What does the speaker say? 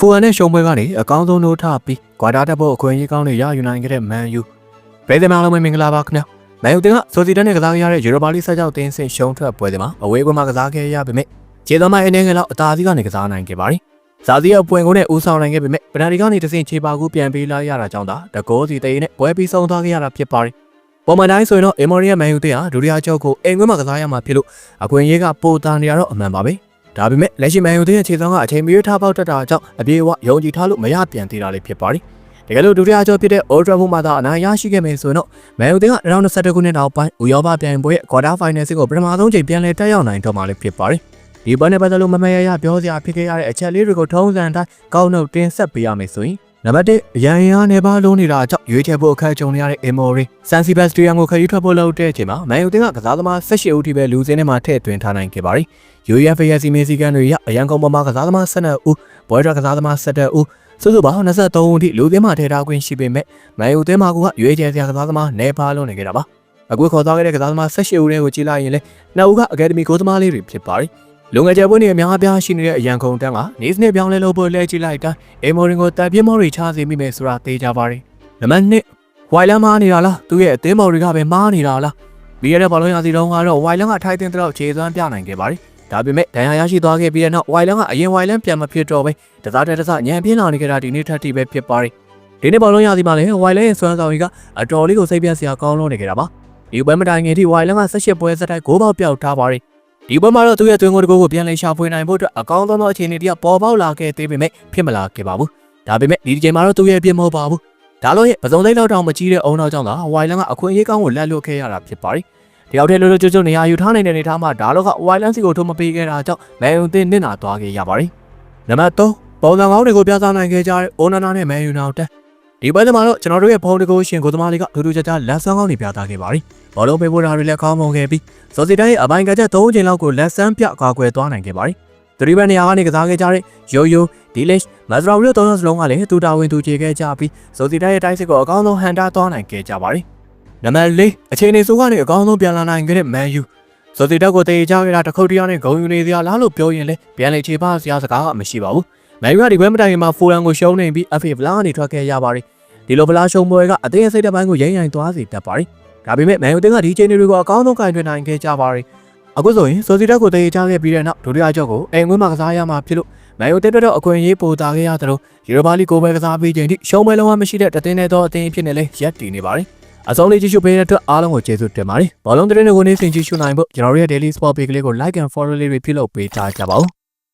ဖူအန်နဲ့ရှုံးပွဲကနေအကောင်းဆုံးလို့ထားပြီးကွာတာတက်ဖို့အခွင့်အရေးကောင်းတွေရယူနိုင်ခဲ့တဲ့မန်ယူပြည်သူများလုံးမင်္ဂလာပါခင်ဗျာမန်ယူတင်ကဆိုစီတန်နဲ့ကစားခဲ့ရတဲ့ယူရိုပါလိဆက်ကြောက်တင်းဆင့်ရှုံးထွက်ပွဲတွေမှာအဝေးကွင်းမှာကစားခဲ့ရပေမဲ့ခြေသွမ်းမိုင်းအနေနဲ့လောက်အသာစီးကနေကစားနိုင်ခဲ့ပါတယ်။ဇာစီရဲ့ပွင့်ကုန်းနဲ့ဦးဆောင်နိုင်ခဲ့ပေမဲ့ပနတီကနေတဆင့်ခြေပါကူပြန်ပေးလာရတာကြောင့်ဒါတကောစီတေးနဲ့ပွဲပြီးဆုံးသွားခဲ့ရတာဖြစ်ပါတယ်။ပုံမှန်တိုင်းဆိုရင်တော့အင်မော်ရီယာမန်ယူတင်ဟာဒုတိယကြောက်ကိုအိမ်ကွင်းမှာကစားရမှာဖြစ်လို့အခွင့်အရေးကပိုတာနေရတော့အမှန်ပါပဲ။ဒါပေမဲ့လက်ရှိမန်ယူတင်ရဲ့ခြေသွမ်းကအချိန်မီထားပေါက်တက်တာကြောင့်အပြေအဝယုံကြည်ထားလို့မရပြန်သေးတာလေးဖြစ်ပါတယ်။တကယ်လို့ဒုတိယကြောဖြစ်တဲ့ Old Trafford မှာသာအနိုင်ရရှိခဲ့မယ်ဆိုရင်တော့မန်ယူတင်က2021ခုနှစ်နောက်ပိုင်းဥရောပပြိုင်ပွဲရဲ့ Quarter Final စစ်ကိုပထမဆုံးချိန်ပြန်လည်တက်ရောက်နိုင်တော့မှာလည်းဖြစ်ပါတယ်။ဒီပွဲနဲ့ပတ်သက်လို့မမရရပြောစရာဖြစ်ခဲ့ရတဲ့အချက်လေးတွေကိုထုံးစံတိုင်းကောက်နှုတ်တင်ဆက်ပေးရမယ်ဆိုရင်နံပါတ်1ရန်ရန်နေပါလုံးနေတာကြောင့်ရွေးချယ်ဖို့အခက်ကြုံနေရတဲ့ Emory San Sebastian ကိုခရီးထွက်ဖို့လုပ်တဲ့အချိန်မှာမန်ယူတင်ကကစားသမား18ဦးထိပဲလူစင်းထဲမှာထည့်သွင်းထားနိုင်ခဲ့ပါတယ်။ UEFA စီမင်းစည်းကမ်းတွေရအရန်ကုန်ပေါ်မှာကစားသမား12ဦးပွဲတော်ကစားသမား17ဦးစုစုပေါင်း23ဦးထိလူစင်းမှာထည့်ထားခွင့်ရှိပေမဲ့မန်ယူတင်မှာကရွေးချယ်စရာကစားသမားနေပါလုံးနေခဲ့တာပါ။အခုခေါ်သွားခဲ့တဲ့ကစားသမား18ဦးတွေကိုကြည့်လိုက်ရင်လည်းနှစ်ဦးကအကယ်ဒမီကိုသမားလေးတွေဖြစ်ပါတယ်။လုံငယ်ကျပွဲတွေအများအပြားရှိနေတဲ့အရန်ကုန်တန်းကနေစနစ်ပြောင်းလဲလို့ပွဲလဲကြည့်လိုက်တိုင်းအေမိုရင်ကိုတပ်ပြင်းမော်ရီချစေမိမယ်ဆိုတာသိကြပါတယ်။နံပါတ်2ဝိုင်လန်မားနေတာလားသူရဲ့အသင်းမော်ရီကပဲမားနေတာလားပြီးရတဲ့ဘောလုံးရစီတုံးကတော့ဝိုင်လန်ကထိုက်တင်တော့ခြေသွမ်းပြနိုင်ခဲ့ပါတယ်။ဒါပေမဲ့ဒဏ်ရာရရှိသွားခဲ့ပြီးတဲ့နောက်ဝိုင်လန်ကအရင်ဝိုင်လန်ပြန်မဖြစ်တော့ပဲတစားတစားညံပြင်းလာနေကြတာဒီနေ့ထပ်ထိပဲဖြစ်ပါတယ်။ဒီနေ့ဘောလုံးရစီမှာလည်းဝိုင်လန်ရဲ့စွမ်းဆောင်ရည်ကအတော်လေးကိုစိတ်ပြတ်စရာကောင်းလို့နေကြတာပါ။ဒီပွဲမတိုင်ခင်ထိဝိုင်လန်က18ပွဲဆက်တိုက်6ပေါက်ပြောက်ထားပါတယ်ဒီပွဲမှာတော့သူ့ရဲ့တွင်ကိုတကူကိုပြန်လည်ရှာဖွေနိုင်ဖို့အတွက်အကောင်းဆုံးသောအခြေအနေတည်းပေါ်ပေါက်လာခဲ့သေးပေမဲ့ဖြစ်မလာခဲ့ပါဘူး။ဒါပေမဲ့ဒီချိန်မှာတော့သူ့ရဲ့အပြစ်မဟုတ်ပါဘူး။ဒါလို့ရဲ့ပစုံသိန်းလောက်တောင်မကြီးတဲ့အုံနောက်ကြောင့်သာဝိုင်လန်ကအခွင့်အရေးကောင်းကိုလက်လွတ်ခဲ့ရတာဖြစ်ပါတယ်။တယောက်တည်းလွတ်လွတ်ကျွတ်ကျွတ်နေရာယူထားနိုင်တဲ့အနေအထားမှာဒါတော့ကဝိုင်လန်စီကိုထိုးမပေးခဲ့တာကြောင့်မန်ယူတင်နစ်နာသွားခဲ့ရပါတယ်။နံပါတ်3ပုံစံကောင်းတွေကိုပြသနိုင်ခဲ့ကြတဲ့အိုနာနာနဲ့မန်ယူနောက်တက်ဒီပွဲမှာတော့ကျွန်တော်တို့ရဲ့ဖုန်းတကူရှင်ကိုသမားလေးကထူးထူးခြားခြားလက်ဆောင်ကောင်းတွေပြသခဲ့ပါတယ်။ဘောလုံးပေးဖို့တာတွေလည်းကောင်းမွန်ခဲ့ပြီးစောစီတိုင်းရဲ့အပိုင်းကချက်3ချိန်လောက်ကိုလက်ဆန်းပြကာကွယ်သွားနိုင်ခဲ့ပါတယ်။သတိပတ်နေရာကနေကစားခဲ့ကြတဲ့ယိုယိုဒီလစ်မက်ဇရာဝီတို့3ယောက်စလုံးကလည်းသူတာဝန်သူခြေခဲ့ကြပြီးစောစီတိုင်းရဲ့တိုင်းစစ်ကိုအကောင်းဆုံးဟန်တာသွားနိုင်ခဲ့ကြပါတယ်။နံပါတ်4အချိန်နေဆိုကနေအကောင်းဆုံးပြန်လာနိုင်ခဲ့တဲ့မန်ယူစောစီတက်ကိုတေချခဲ့တာတစ်ခုတည်းနဲ့ဂုံယူနေစရာလားလို့ပြောရင်လည်းပြန်လေခြေပါစရာစကားမရှိပါဘူး။မန်ယူကဒီပွဲမတိုင်ခင်မှာဖိုရန်ကိုရှုံးနေပြီး FA ဗလာကနေထွက်ခဲ့ရပါတယ်။ဒီလိုဗလာရှုံးပွဲကအသေးစိတ်တစ်ပိုင်းကိုရိမ့်သွားစေတတ်ပါတယ်။ဒါပေမဲ့မန်ယူတင်ကဒီချိန်တွေကိုအကောင်းဆုံးကင်တွင်နိုင်ခဲ့ကြပါတယ်။အခုဆိုရင်ဆိုစီတက်ကိုတေချခဲ့ပြီးတဲ့နောက်ဒုတိယကြောက်ကိုအိမ်ကွင်းမှာကစားရမှာဖြစ်လို့မန်ယူတက်တော့အခွင့်အရေးပိုတာခဲ့ရသလိုယူရိုပါလိကိုပဲကစားပြီးချိန်ထိရှုံးပွဲလုံးဝမရှိတဲ့တသင်းနဲ့တော့အသင်းဖြစ်နေလဲရက်တည်နေပါတယ်။အဆုံးလေးကြည့်ရှုပေးတဲ့အတွက်အားလုံးကိုကျေးဇူးတင်ပါတယ်။ဘောလုံးသတင်းတွေကိုနေ့စဉ်ကြည့်ရှုနိုင်ဖို့ကျွန်တော်တို့ရဲ့ Daily Sport Page လေးကို Like and Follow လေးတွေပြုလုပ်ပေးကြပါဦး။